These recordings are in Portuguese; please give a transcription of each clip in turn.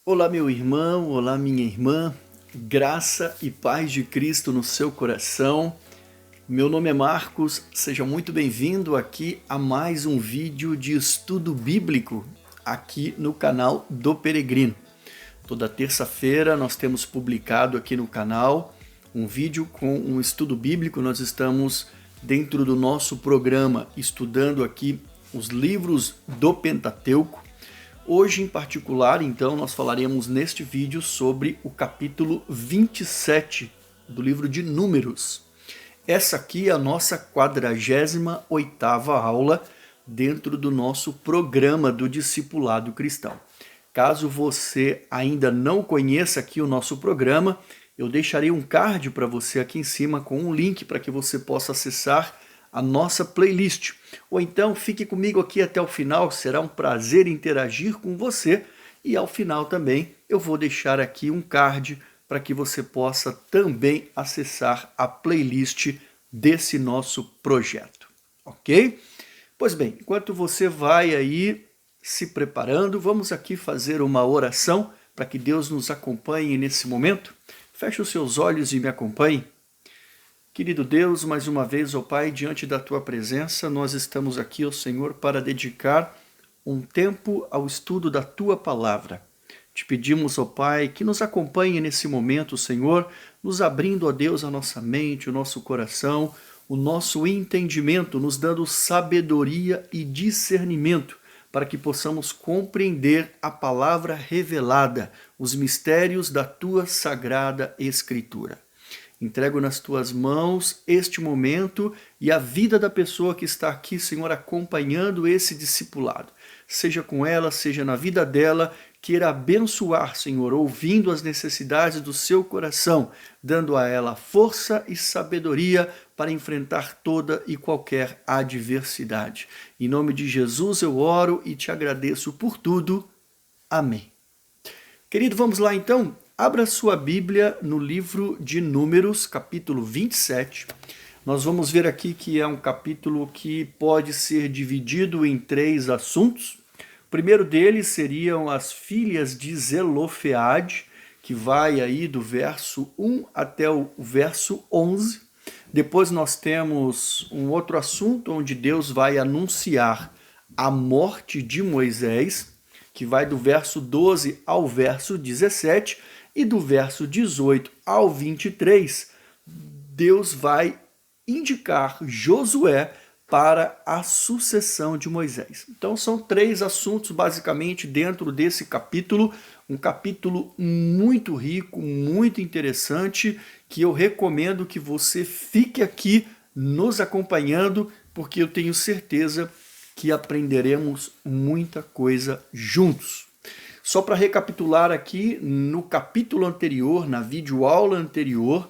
Olá, meu irmão, olá, minha irmã, graça e paz de Cristo no seu coração. Meu nome é Marcos, seja muito bem-vindo aqui a mais um vídeo de estudo bíblico aqui no canal do Peregrino. Toda terça-feira nós temos publicado aqui no canal um vídeo com um estudo bíblico. Nós estamos dentro do nosso programa estudando aqui os livros do Pentateuco. Hoje, em particular, então, nós falaremos neste vídeo sobre o capítulo 27 do livro de Números. Essa aqui é a nossa 48ª aula dentro do nosso programa do Discipulado Cristão. Caso você ainda não conheça aqui o nosso programa, eu deixarei um card para você aqui em cima com um link para que você possa acessar a nossa playlist. Ou então fique comigo aqui até o final, será um prazer interagir com você. E ao final também eu vou deixar aqui um card para que você possa também acessar a playlist desse nosso projeto, ok? Pois bem, enquanto você vai aí se preparando, vamos aqui fazer uma oração para que Deus nos acompanhe nesse momento. Feche os seus olhos e me acompanhe. Querido Deus, mais uma vez, ó Pai, diante da Tua presença, nós estamos aqui, ó Senhor, para dedicar um tempo ao estudo da Tua Palavra. Te pedimos, ó Pai, que nos acompanhe nesse momento, Senhor, nos abrindo, ó Deus, a nossa mente, o nosso coração, o nosso entendimento, nos dando sabedoria e discernimento, para que possamos compreender a Palavra revelada, os mistérios da Tua Sagrada Escritura. Entrego nas Tuas mãos este momento e a vida da pessoa que está aqui, Senhor, acompanhando esse discipulado. Seja com ela, seja na vida dela, queira abençoar, Senhor, ouvindo as necessidades do seu coração, dando a ela força e sabedoria para enfrentar toda e qualquer adversidade. Em nome de Jesus eu oro e te agradeço por tudo. Amém. Querido, vamos lá então? Abra sua Bíblia no livro de Números, capítulo 27. Nós vamos ver aqui que é um capítulo que pode ser dividido em 3 assuntos. O primeiro deles seriam as filhas de Zelofeade, que vai aí do verso 1 até o verso 11. Depois nós temos um outro assunto onde Deus vai anunciar a morte de Moisés, que vai do verso 12 ao verso 17. E do verso 18 ao 23, Deus vai indicar Josué para a sucessão de Moisés. Então são 3 assuntos basicamente dentro desse capítulo, um capítulo muito rico, muito interessante, que eu recomendo que você fique aqui nos acompanhando, porque eu tenho certeza que aprenderemos muita coisa juntos. Só para recapitular aqui, no capítulo anterior, na videoaula anterior,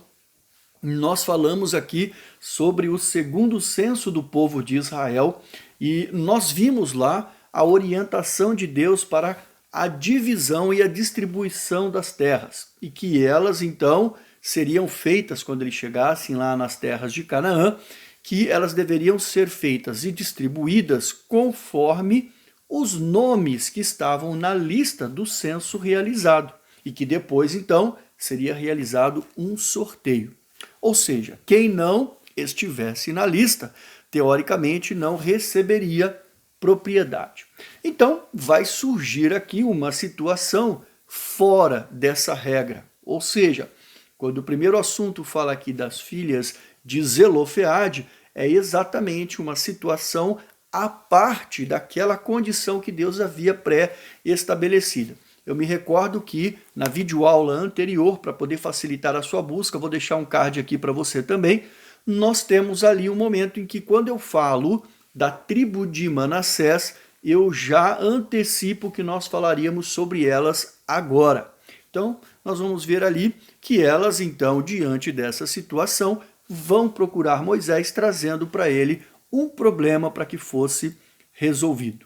nós falamos aqui sobre o segundo censo do povo de Israel e nós vimos lá a orientação de Deus para a divisão e a distribuição das terras e que elas então seriam feitas quando eles chegassem lá nas terras de Canaã, que elas deveriam ser feitas e distribuídas conforme os nomes que estavam na lista do censo realizado e que depois, então, seria realizado um sorteio. Ou seja, quem não estivesse na lista, teoricamente, não receberia propriedade. Então, vai surgir aqui uma situação fora dessa regra. Ou seja, quando o primeiro assunto fala aqui das filhas de Zelofeade, é exatamente uma situação a parte daquela condição que Deus havia pré-estabelecida. Eu me recordo que na videoaula anterior, para poder facilitar a sua busca, vou deixar um card aqui para você também, nós temos ali um momento em que quando eu falo da tribo de Manassés, eu já antecipo que nós falaríamos sobre elas agora. Então, nós vamos ver ali que elas, então, diante dessa situação, vão procurar Moisés, trazendo para ele um problema para que fosse resolvido.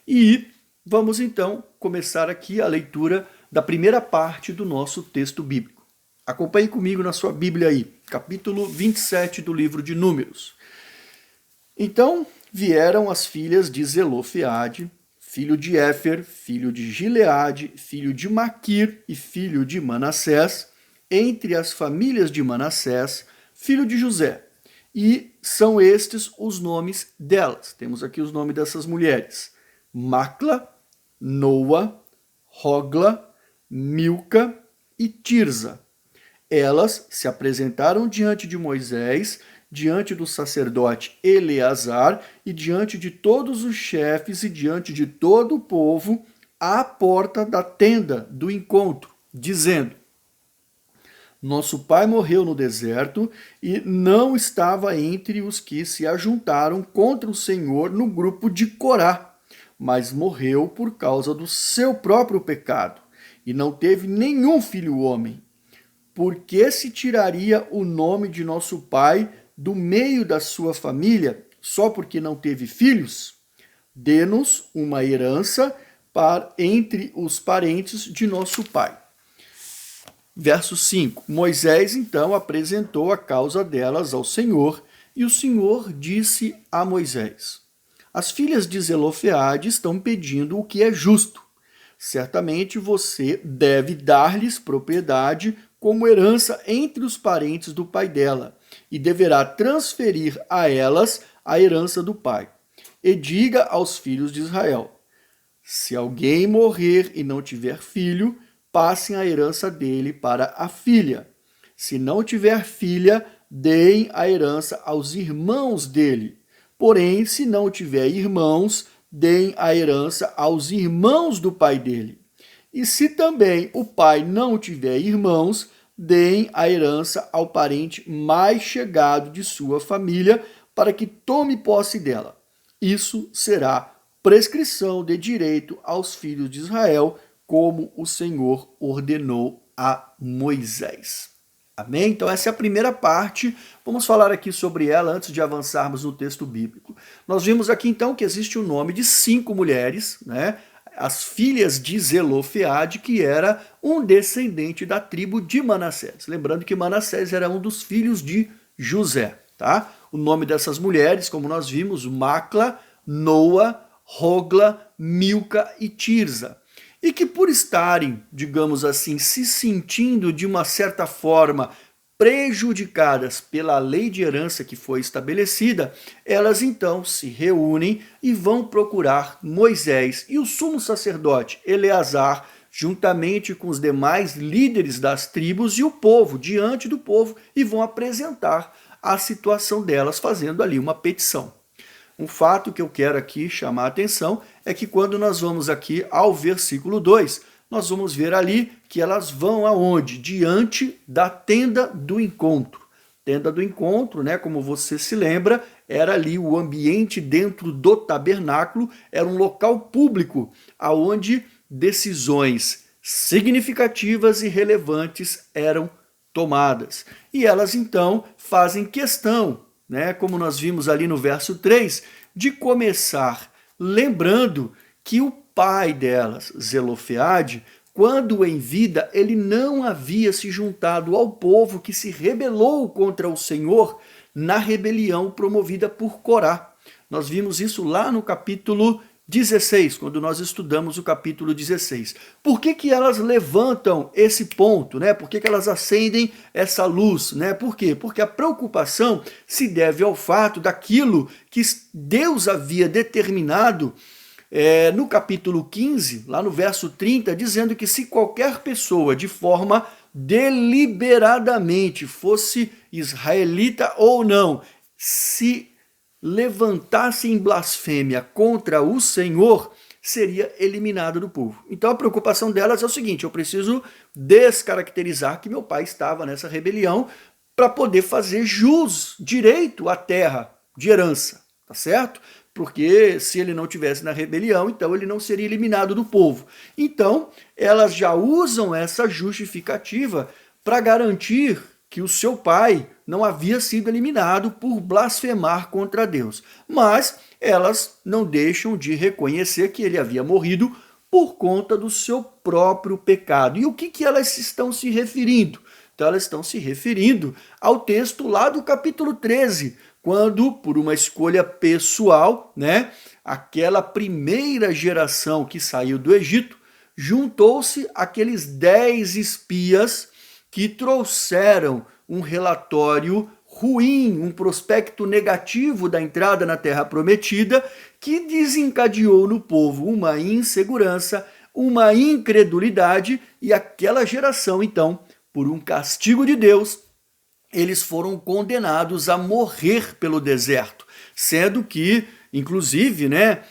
E vamos então começar aqui a leitura da primeira parte do nosso texto bíblico. Acompanhe comigo na sua Bíblia aí, capítulo 27 do livro de Números. Então vieram as filhas de Zelofeade, filho de Éfer, filho de Gileade, filho de Maquir e filho de Manassés, entre as famílias de Manassés, filho de José. E são estes os nomes delas. Temos aqui os nomes dessas mulheres: Macla, Noa, Hogla, Milca e Tirza. Elas se apresentaram diante de Moisés, diante do sacerdote Eleazar e diante de todos os chefes e diante de todo o povo à porta da tenda do encontro, dizendo: nosso pai morreu no deserto e não estava entre os que se ajuntaram contra o Senhor no grupo de Corá, mas morreu por causa do seu próprio pecado e não teve nenhum filho homem. Por que se tiraria o nome de nosso pai do meio da sua família só porque não teve filhos? Dê-nos uma herança entre os parentes de nosso pai. Verso 5. Moisés então apresentou a causa delas ao Senhor, e o Senhor disse a Moisés: as filhas de Zelofeade estão pedindo o que é justo. Certamente você deve dar-lhes propriedade como herança entre os parentes do pai dela, e deverá transferir a elas a herança do pai. E diga aos filhos de Israel: se alguém morrer e não tiver filho, passem a herança dele para a filha. Se não tiver filha, deem a herança aos irmãos dele. Porém, se não tiver irmãos, deem a herança aos irmãos do pai dele. E se também o pai não tiver irmãos, deem a herança ao parente mais chegado de sua família, para que tome posse dela. Isso será prescrição de direito aos filhos de Israel, como o Senhor ordenou a Moisés. Amém? Então essa é a primeira parte. Vamos falar aqui sobre ela antes de avançarmos no texto bíblico. Nós vimos aqui então que existe o nome de 5 mulheres, né? As filhas de Zelofeade, que era um descendente da tribo de Manassés. Lembrando que Manassés era um dos filhos de José, tá? O nome dessas mulheres, como nós vimos, Macla, Noa, Hogla, Milca e Tirza. E que por estarem, digamos assim, se sentindo de uma certa forma prejudicadas pela lei de herança que foi estabelecida, elas então se reúnem e vão procurar Moisés e o sumo sacerdote Eleazar, juntamente com os demais líderes das tribos e o povo, diante do povo, e vão apresentar a situação delas, fazendo ali uma petição. Um fato que eu quero aqui chamar a atenção é que quando nós vamos aqui ao versículo 2, nós vamos ver ali que elas vão aonde? Diante da tenda do encontro. Tenda do encontro, né, como você se lembra, era ali o ambiente dentro do tabernáculo, era um local público aonde decisões significativas e relevantes eram tomadas. E elas então fazem questão, né, como nós vimos ali no verso 3, de começar lembrando que o pai delas, Zelofeade, quando em vida, ele não havia se juntado ao povo que se rebelou contra o Senhor na rebelião promovida por Corá. Nós vimos isso lá no capítulo 16, quando nós estudamos o capítulo 16. Por que elas levantam esse ponto, né? Por que elas acendem essa luz, né? Por quê? Porque a preocupação se deve ao fato daquilo que Deus havia determinado no capítulo 15, lá no verso 30, dizendo que se qualquer pessoa de forma deliberadamente, fosse israelita ou não, se levantasse em blasfêmia contra o Senhor, seria eliminado do povo. Então a preocupação delas é o seguinte: eu preciso descaracterizar que meu pai estava nessa rebelião para poder fazer jus, direito à terra de herança, tá certo? Porque se ele não tivesse na rebelião, então ele não seria eliminado do povo. Então, elas já usam essa justificativa para garantir que o seu pai não havia sido eliminado por blasfemar contra Deus. Mas elas não deixam de reconhecer que ele havia morrido por conta do seu próprio pecado. E o que elas estão se referindo? Então elas estão se referindo ao texto lá do capítulo 13, quando, por uma escolha pessoal, né, aquela primeira geração que saiu do Egito, juntou-se aqueles 10 espias que trouxeram um relatório ruim, um prospecto negativo da entrada na Terra Prometida, que desencadeou no povo uma insegurança, uma incredulidade, e aquela geração, então, por um castigo de Deus, eles foram condenados a morrer pelo deserto, sendo que, inclusive, né,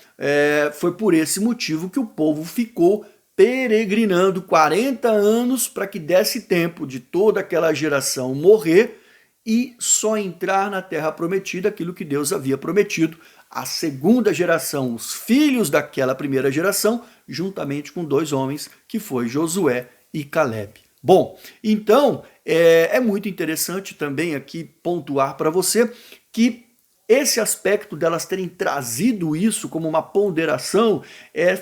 foi por esse motivo que o povo ficou peregrinando 40 anos para que desse tempo de toda aquela geração morrer e só entrar na Terra Prometida aquilo que Deus havia prometido. A segunda geração, os filhos daquela primeira geração, juntamente com 2 homens, que foi Josué e Caleb. Bom, então é muito interessante também aqui pontuar para você que esse aspecto delas terem trazido isso como uma ponderação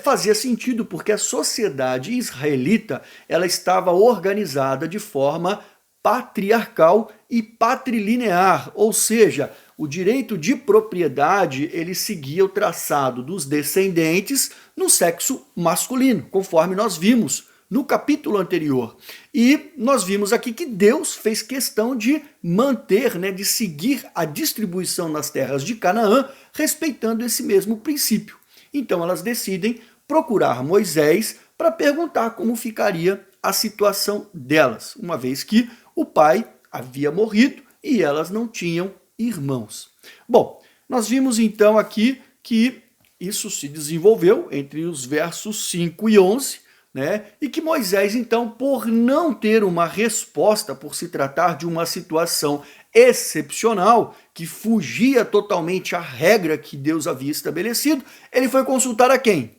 fazia sentido, porque a sociedade israelita ela estava organizada de forma patriarcal e patrilinear, ou seja, o direito de propriedade ele seguia o traçado dos descendentes no sexo masculino, conforme nós vimos no capítulo anterior. E nós vimos aqui que Deus fez questão de manter, né, de seguir a distribuição nas terras de Canaã, respeitando esse mesmo princípio. Então elas decidem procurar Moisés para perguntar como ficaria a situação delas, uma vez que o pai havia morrido e elas não tinham irmãos. Bom, nós vimos então aqui que isso se desenvolveu entre os versos 5 e 11, né? E que Moisés, então, por não ter uma resposta, por se tratar de uma situação excepcional, que fugia totalmente à regra que Deus havia estabelecido, ele foi consultar a quem?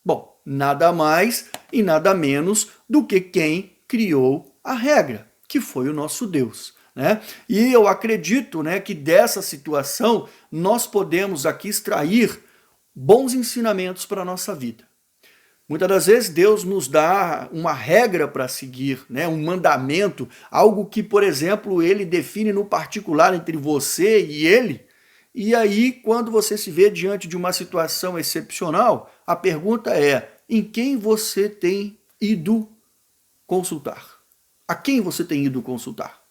Bom, nada mais e nada menos do que quem criou a regra, que foi o nosso Deus, né? E eu acredito, né, que dessa situação nós podemos aqui extrair bons ensinamentos para a nossa vida. Muitas das vezes Deus nos dá uma regra para seguir, né? Um mandamento, algo que, por exemplo, ele define no particular entre você e ele. E aí, quando você se vê diante de uma situação excepcional, a pergunta é: em quem você tem ido consultar? A quem você tem ido consultar?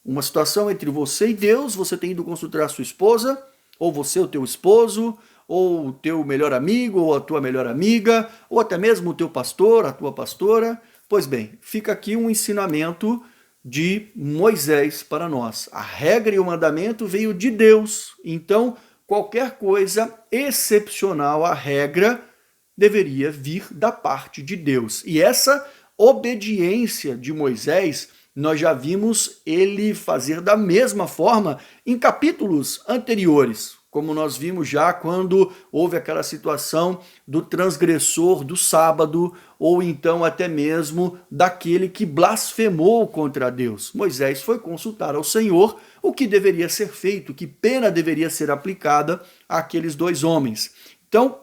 Uma situação entre você e Deus, você tem ido consultar a sua esposa, ou você, o teu esposo, ou o teu melhor amigo, ou a tua melhor amiga, ou até mesmo o teu pastor, a tua pastora. Pois bem, fica aqui um ensinamento de Moisés para nós. A regra e o mandamento veio de Deus, então qualquer coisa excepcional à regra deveria vir da parte de Deus. E essa obediência de Moisés, nós já vimos ele fazer da mesma forma em capítulos anteriores, como nós vimos já quando houve aquela situação do transgressor do sábado, ou então até mesmo daquele que blasfemou contra Deus. Moisés foi consultar ao Senhor o que deveria ser feito, que pena deveria ser aplicada àqueles 2 homens. Então,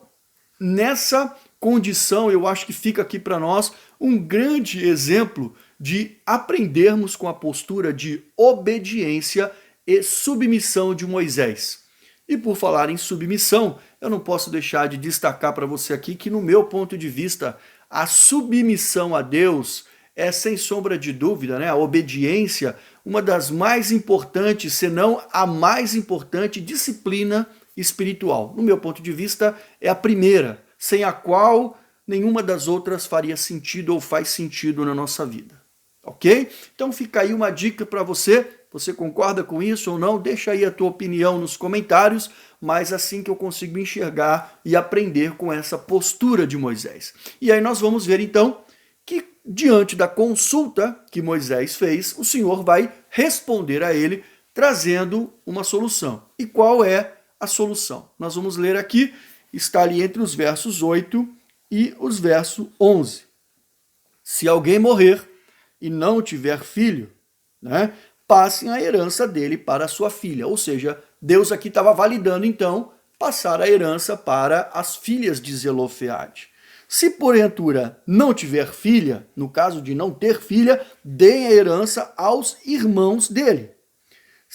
nessa condição, eu acho que fica aqui para nós um grande exemplo de aprendermos com a postura de obediência e submissão de Moisés. E por falar em submissão, eu não posso deixar de destacar para você aqui que, no meu ponto de vista, a submissão a Deus é, sem sombra de dúvida, né, a obediência, uma das mais importantes, se não a mais importante disciplina espiritual. No meu ponto de vista, é a primeira, sem a qual nenhuma das outras faria sentido ou faz sentido na nossa vida. Ok? Então fica aí uma dica para você. Você concorda com isso ou não? Deixa aí a tua opinião nos comentários, mas assim que eu consigo enxergar e aprender com essa postura de Moisés. E aí nós vamos ver então que diante da consulta que Moisés fez, o Senhor vai responder a ele trazendo uma solução. E qual é a solução? Nós vamos ler aqui, está ali entre os versos 8 e os versos 11. Se alguém morrer e não tiver filho, né, passem a herança dele para a sua filha. Ou seja, Deus aqui estava validando, então, passar a herança para as filhas de Zelofeade. Se porventura não tiver filha, no caso de não ter filha, deem a herança aos irmãos dele.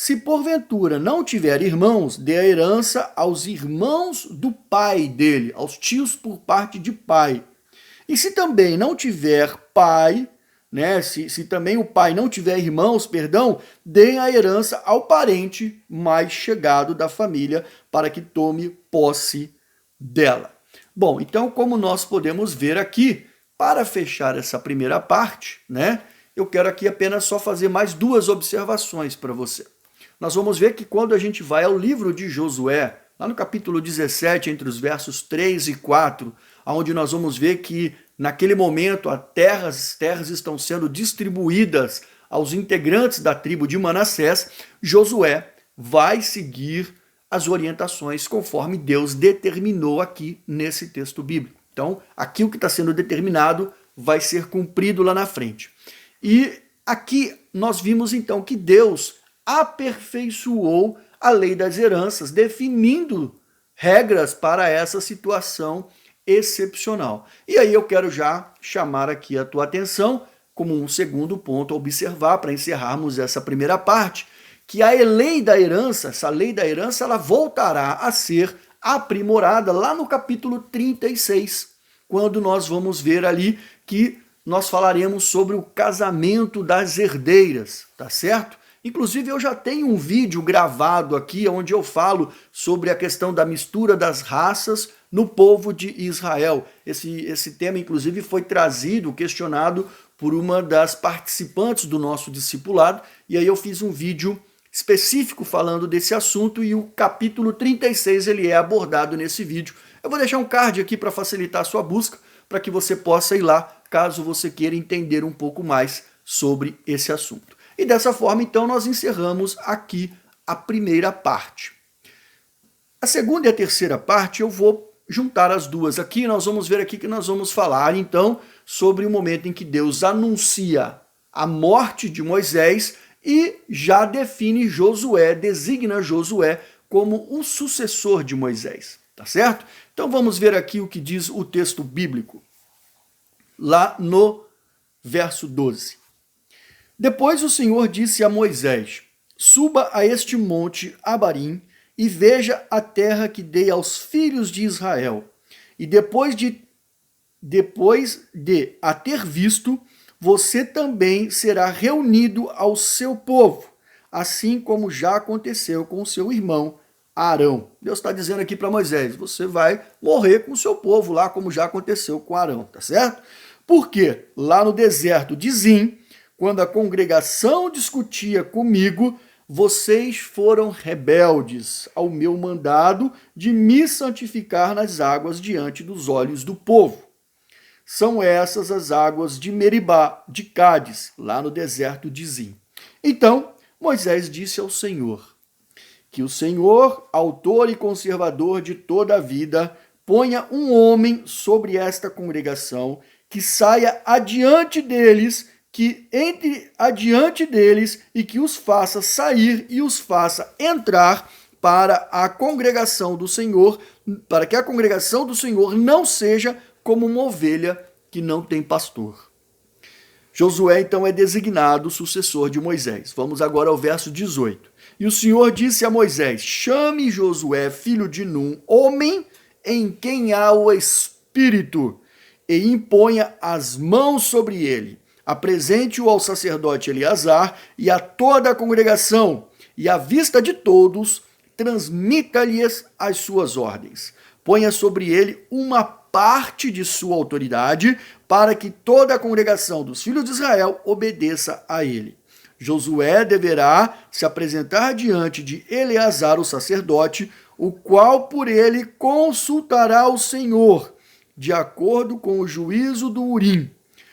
Se porventura não tiver irmãos, dê a herança aos irmãos do pai dele, aos tios por parte de pai. E se também não tiver pai, né, se também o pai não tiver irmãos, perdão, dê a herança ao parente mais chegado da família para que tome posse dela. Bom, então como nós podemos ver aqui, para fechar essa primeira parte, né, eu quero aqui apenas só fazer mais duas observações para você. Nós vamos ver que quando a gente vai ao livro de Josué, lá no capítulo 17, entre os versos 3 e 4, onde nós vamos ver que naquele momento as terras estão sendo distribuídas aos integrantes da tribo de Manassés, Josué vai seguir as orientações conforme Deus determinou aqui nesse texto bíblico. Então, aqui o que está sendo determinado vai ser cumprido lá na frente. E aqui nós vimos então que Deus aperfeiçoou a lei das heranças, definindo regras para essa situação excepcional. E aí eu quero já chamar aqui a tua atenção como um segundo ponto a observar para encerrarmos essa primeira parte, que a lei da herança, essa lei da herança, ela voltará a ser aprimorada lá no capítulo 36, quando nós vamos ver ali que nós falaremos sobre o casamento das herdeiras, tá certo? Inclusive eu já tenho um vídeo gravado aqui onde eu falo sobre a questão da mistura das raças no povo de Israel. Esse tema inclusive foi trazido, questionado por uma das participantes do nosso discipulado, e aí eu fiz um vídeo específico falando desse assunto e o capítulo 36 ele é abordado nesse vídeo. Eu vou deixar um card aqui para facilitar a sua busca, para que você possa ir lá, caso você queira entender um pouco mais sobre esse assunto. E dessa forma, então, nós encerramos aqui a primeira parte. A segunda e a terceira parte eu vou juntar as duas aqui. Nós vamos ver aqui que nós vamos falar, então, sobre o momento em que Deus anuncia a morte de Moisés e já define Josué, designa Josué como o sucessor de Moisés, tá certo? Então vamos ver aqui o que diz o texto bíblico, lá no verso 12. Depois o Senhor disse a Moisés: suba a este monte Abarim e veja a terra que dei aos filhos de Israel. E depois de a ter visto, você também será reunido ao seu povo, assim como já aconteceu com o seu irmão Arão. Deus está dizendo aqui para Moisés: você vai morrer com o seu povo lá, como já aconteceu com Arão, tá certo? Porque lá no deserto de Zim, quando a congregação discutia comigo, vocês foram rebeldes ao meu mandado de me santificar nas águas diante dos olhos do povo. São essas as águas de Meribá, de Cádiz, lá no deserto de Zim. Então, Moisés disse ao Senhor: que o Senhor, autor e conservador de toda a vida, ponha um homem sobre esta congregação, que saia adiante deles, que entre adiante deles e que os faça sair e os faça entrar para a congregação do Senhor, para que a congregação do Senhor não seja como uma ovelha que não tem pastor. Josué então é designado sucessor de Moisés. Vamos agora ao verso 18. E o Senhor disse a Moisés: chame Josué, filho de Num, homem em quem há o Espírito, e imponha as mãos sobre ele. Apresente-o ao sacerdote Eleazar e a toda a congregação, e à vista de todos, transmita-lhes as suas ordens. Ponha sobre ele uma parte de sua autoridade, para que toda a congregação dos filhos de Israel obedeça a ele. Josué deverá se apresentar diante de Eleazar, o sacerdote, o qual por ele consultará o Senhor, de acordo com o juízo do Urim.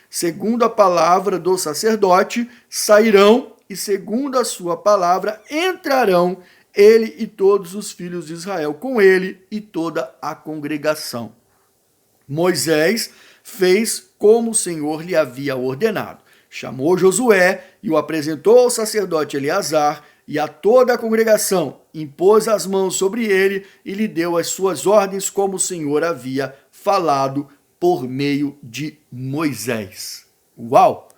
Segundo a palavra do sacerdote, sairão, e segundo a sua palavra, entrarão ele e todos os filhos de Israel, com ele e toda a congregação. Moisés fez como o Senhor lhe havia ordenado. Chamou Josué e o apresentou ao sacerdote Eleazar e a toda a congregação, impôs as mãos sobre ele e lhe deu as suas ordens, como o Senhor havia falado por meio de Moisés. Uau!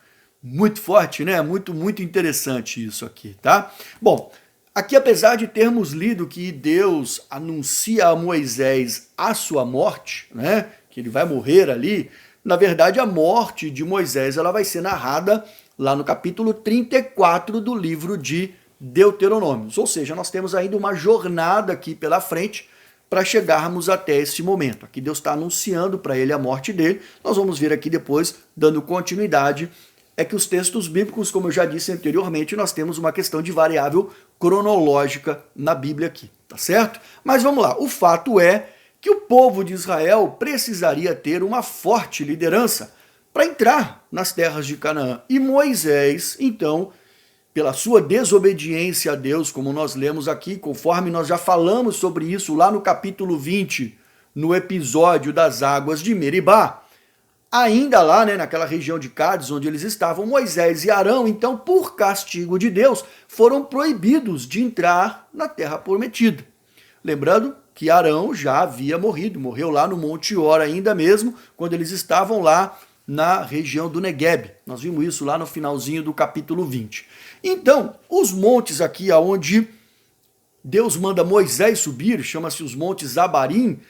Muito forte, né? Muito interessante isso aqui, tá? Bom, Aqui, apesar de termos lido que Deus anuncia a Moisés a sua morte, né, que ele vai morrer ali, na verdade a morte de Moisés ela vai ser narrada lá no capítulo 34 do livro de Deuteronômios. Ou seja, nós temos ainda uma jornada aqui pela frente para chegarmos até esse momento. Aqui Deus está anunciando para ele a morte dele. Nós vamos ver aqui depois, dando continuidade, é que os textos bíblicos, como eu já disse anteriormente, nós temos uma questão de variável cronológica na Bíblia aqui, tá certo? Mas vamos lá, o fato é que o povo de Israel precisaria ter uma forte liderança para entrar nas terras de Canaã. E Moisés, então, pela sua desobediência a Deus, como nós lemos aqui, conforme nós já falamos sobre isso lá no capítulo 20, no episódio das águas de Meribá, ainda lá, né, naquela região de Cádiz, onde eles estavam, Moisés e Arão, então, por castigo de Deus, foram proibidos de entrar na terra prometida. Lembrando que Arão já havia morrido, morreu lá no Monte Hor ainda mesmo, quando eles estavam lá na região do Negueb. Nós vimos isso lá no finalzinho do capítulo 20. Então, os montes aqui aonde Deus manda Moisés subir, chama-se os montes Abarim,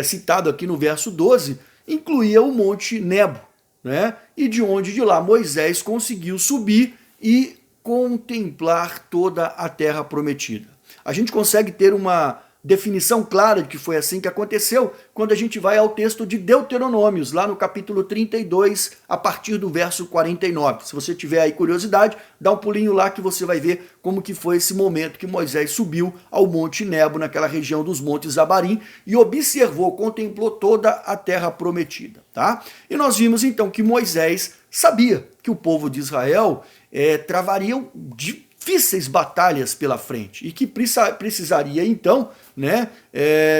citado aqui no verso 12, incluía o Monte Nebo, né? E de onde de lá Moisés conseguiu subir e contemplar toda a terra prometida. A gente consegue ter uma definição clara de que foi assim que aconteceu quando a gente vai ao texto de Deuteronômios, lá no capítulo 32, a partir do verso 49. Se você tiver aí curiosidade, dá um pulinho lá que você vai ver como que foi esse momento que Moisés subiu ao Monte Nebo, naquela região dos Montes Abarim, e observou, contemplou toda a terra prometida, tá? E nós vimos então que Moisés sabia que o povo de Israel travariam difíceis batalhas pela frente e que precisaria então, né,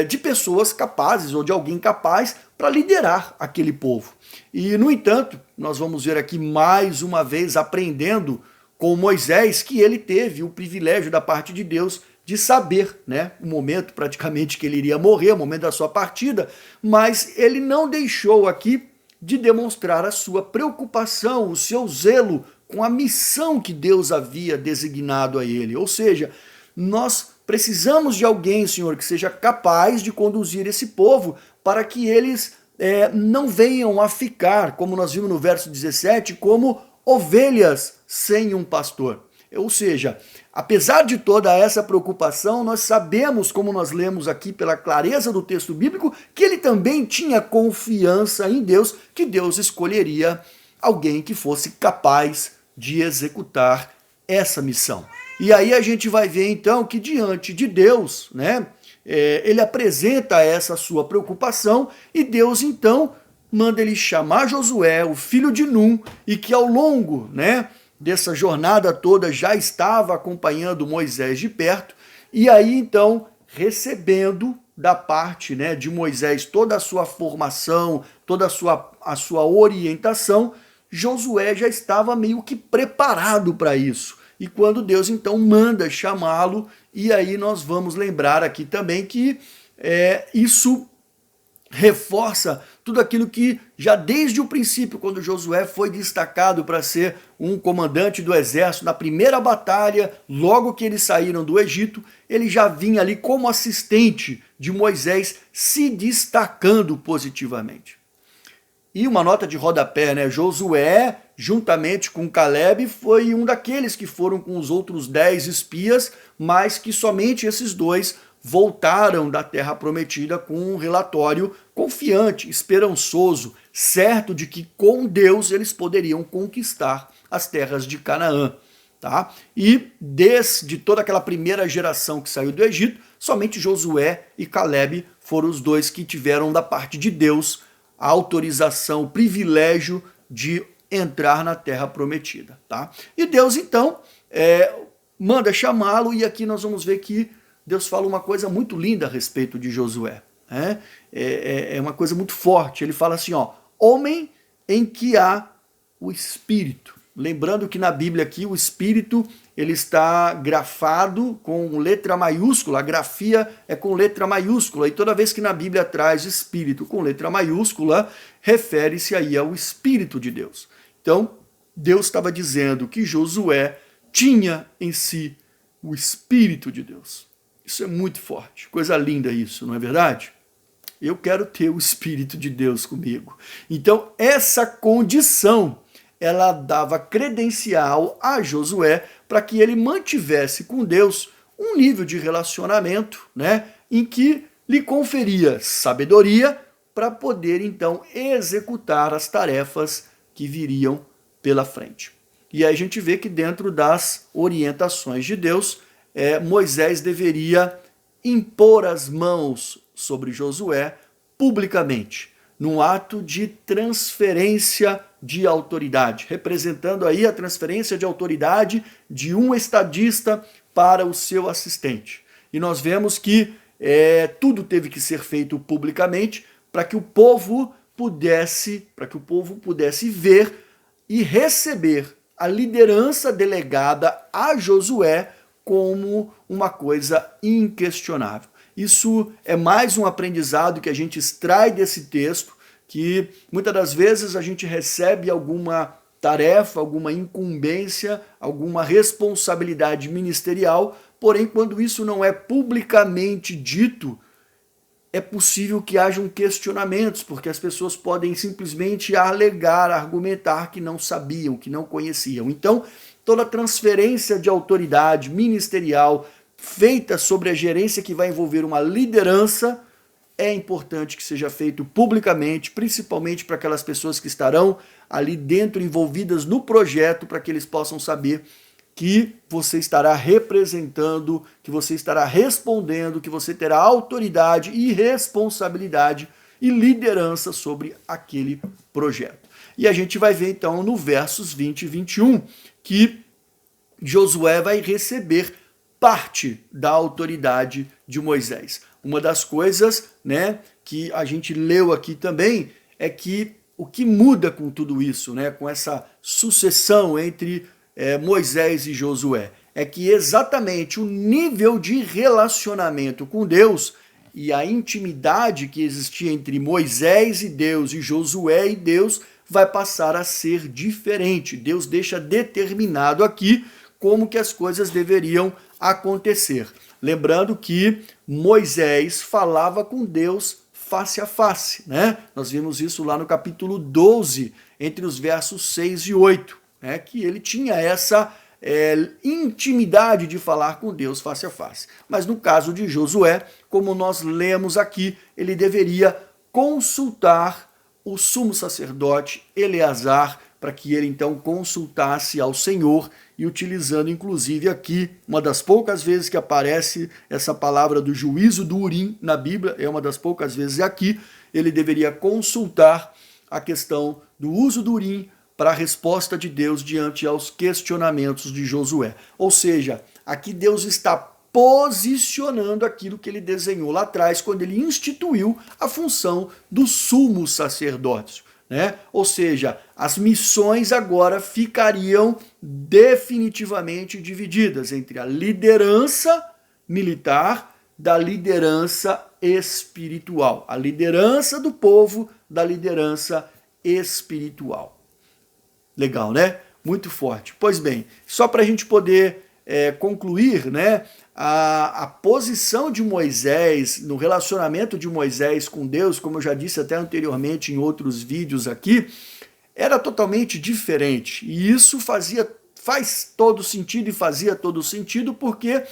de pessoas capazes ou de alguém capaz para liderar aquele povo. E no entanto, nós vamos ver aqui mais uma vez aprendendo com Moisés que ele teve o privilégio da parte de Deus de saber, né, o momento praticamente que ele iria morrer, o momento da sua partida, mas ele não deixou aqui de demonstrar a sua preocupação, o seu zelo com a missão que Deus havia designado a ele. Ou seja, nós precisamos de alguém, Senhor, que seja capaz de conduzir esse povo para que eles não venham a ficar, como nós vimos no verso 17, como ovelhas sem um pastor. Ou seja, apesar de toda essa preocupação, nós sabemos, como nós lemos aqui pela clareza do texto bíblico, que ele também tinha confiança em Deus, que Deus escolheria alguém que fosse capaz de executar essa missão. E aí a gente vai ver então que diante de Deus, né, ele apresenta essa sua preocupação e Deus então manda ele chamar Josué, o filho de Num, e que ao longo, né, dessa jornada toda já estava acompanhando Moisés de perto, e aí então recebendo da parte, né, de Moisés toda a sua formação, toda a sua orientação, Josué já estava meio que preparado para isso. E quando Deus então manda chamá-lo, e aí nós vamos lembrar aqui também que isso reforça tudo aquilo que já desde o princípio, quando Josué foi destacado para ser um comandante do exército, na primeira batalha, logo que eles saíram do Egito, ele já vinha ali como assistente de Moisés, se destacando positivamente. E uma nota de rodapé, né? Josué, juntamente com Caleb, foi um daqueles que foram com os outros 10 espias, mas que somente esses dois voltaram da terra prometida com um relatório confiante, esperançoso, certo de que com Deus eles poderiam conquistar as terras de Canaã. Tá? E desde toda aquela primeira geração que saiu do Egito, somente Josué e Caleb foram os dois que tiveram da parte de Deus a autorização, o privilégio de entrar na terra prometida. Tá? E Deus então manda chamá-lo, e aqui nós vamos ver que Deus fala uma coisa muito linda a respeito de Josué. Né? É uma coisa muito forte. Ele fala assim, ó, homem em que há o Espírito. Lembrando que na Bíblia aqui o Espírito ele está grafado com letra maiúscula, a grafia é com letra maiúscula, e toda vez que na Bíblia traz Espírito com letra maiúscula, refere-se aí ao Espírito de Deus. Então, Deus estava dizendo que Josué tinha em si o Espírito de Deus. Isso é muito forte, coisa linda isso, não é verdade? Eu quero ter o Espírito de Deus comigo. Então, essa condição, ela dava credencial a Josué para que ele mantivesse com Deus um nível de relacionamento, né, em que lhe conferia sabedoria para poder, então, executar as tarefas que viriam pela frente. E aí a gente vê que dentro das orientações de Deus, Moisés deveria impor as mãos sobre Josué publicamente, num ato de transferência de autoridade, representando aí a transferência de autoridade de um estadista para o seu assistente. E nós vemos que tudo teve que ser feito publicamente para que o povo pudesse ver e receber a liderança delegada a Josué como uma coisa inquestionável. Isso é mais um aprendizado que a gente extrai desse texto, que muitas das vezes a gente recebe alguma tarefa, alguma incumbência, alguma responsabilidade ministerial, porém quando isso não é publicamente dito, é possível que hajam questionamentos, porque as pessoas podem simplesmente alegar, argumentar que não sabiam, que não conheciam. Então, toda transferência de autoridade ministerial feita sobre a gerência que vai envolver uma liderança, é importante que seja feito publicamente, principalmente para aquelas pessoas que estarão ali dentro envolvidas no projeto, para que eles possam saber que você estará representando, que você estará respondendo, que você terá autoridade e responsabilidade e liderança sobre aquele projeto. E a gente vai ver então no versos 20 e 21 que Josué vai receber parte da autoridade de Moisés. Uma das coisas, né, que a gente leu aqui também é que o que muda com tudo isso, né, com essa sucessão entre Moisés e Josué, é que exatamente o nível de relacionamento com Deus e a intimidade que existia entre Moisés e Deus e Josué e Deus vai passar a ser diferente. Deus deixa determinado aqui como que as coisas deveriam acontecer. Lembrando que Moisés falava com Deus face a face, né? Nós vimos isso lá no capítulo 12, entre os versos 6 e 8. Que ele tinha essa intimidade de falar com Deus face a face. Mas no caso de Josué, como nós lemos aqui, ele deveria consultar o sumo sacerdote Eleazar, para que ele então consultasse ao Senhor, e utilizando inclusive aqui, uma das poucas vezes que aparece essa palavra do juízo do Urim na Bíblia, é uma das poucas vezes aqui, ele deveria consultar a questão do uso do Urim para a resposta de Deus diante aos questionamentos de Josué. Ou seja, aqui Deus está posicionando aquilo que ele desenhou lá atrás, quando ele instituiu a função do sumo sacerdócio, né? Ou seja, as missões agora ficariam definitivamente divididas entre a liderança militar da liderança espiritual, a liderança do povo da liderança espiritual. Legal, né? Muito forte. Pois bem, só para a gente poder concluir, né, a posição de Moisés, no relacionamento de Moisés com Deus, como eu já disse até anteriormente em outros vídeos aqui, era totalmente diferente. E isso faz todo sentido e fazia todo sentido porque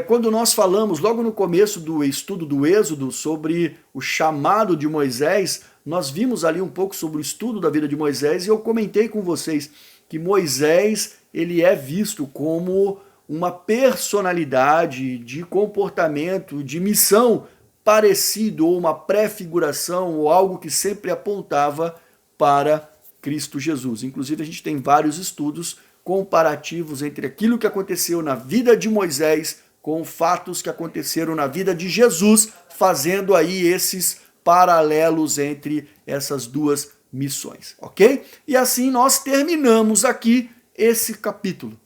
quando nós falamos logo no começo do estudo do Êxodo sobre o chamado de Moisés, nós vimos ali um pouco sobre o estudo da vida de Moisés e eu comentei com vocês que Moisés ele é visto como uma personalidade de comportamento, de missão parecido ou uma pré-figuração ou algo que sempre apontava para Cristo Jesus. Inclusive a gente tem vários estudos comparativos entre aquilo que aconteceu na vida de Moisés com fatos que aconteceram na vida de Jesus, fazendo aí esses paralelos entre essas duas missões, ok? E assim nós terminamos aqui esse capítulo.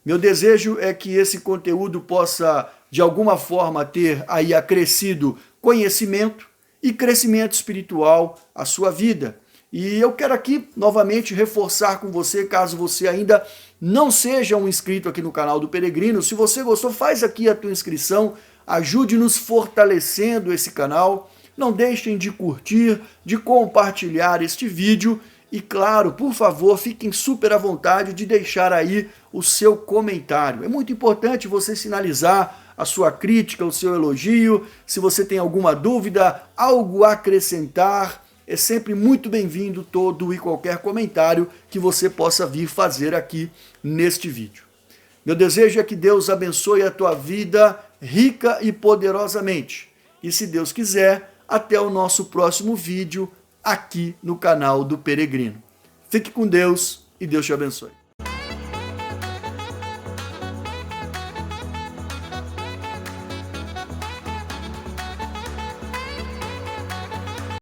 Meu desejo é que esse conteúdo possa, de alguma forma, ter aí acrescido conhecimento e crescimento espiritual à sua vida. E eu quero aqui novamente reforçar com você, caso você ainda não seja um inscrito aqui no canal do Peregrino, se você gostou, faz aqui a tua inscrição, ajude-nos fortalecendo esse canal. Não deixem de curtir, de compartilhar este vídeo e, claro, por favor, fiquem super à vontade de deixar aí o seu comentário. É muito importante você sinalizar a sua crítica, o seu elogio, se você tem alguma dúvida, algo a acrescentar. É sempre muito bem-vindo todo e qualquer comentário que você possa vir fazer aqui neste vídeo. Meu desejo é que Deus abençoe a tua vida rica e poderosamente. E se Deus quiser, até o nosso próximo vídeo aqui no canal do Peregrino. Fique com Deus e Deus te abençoe.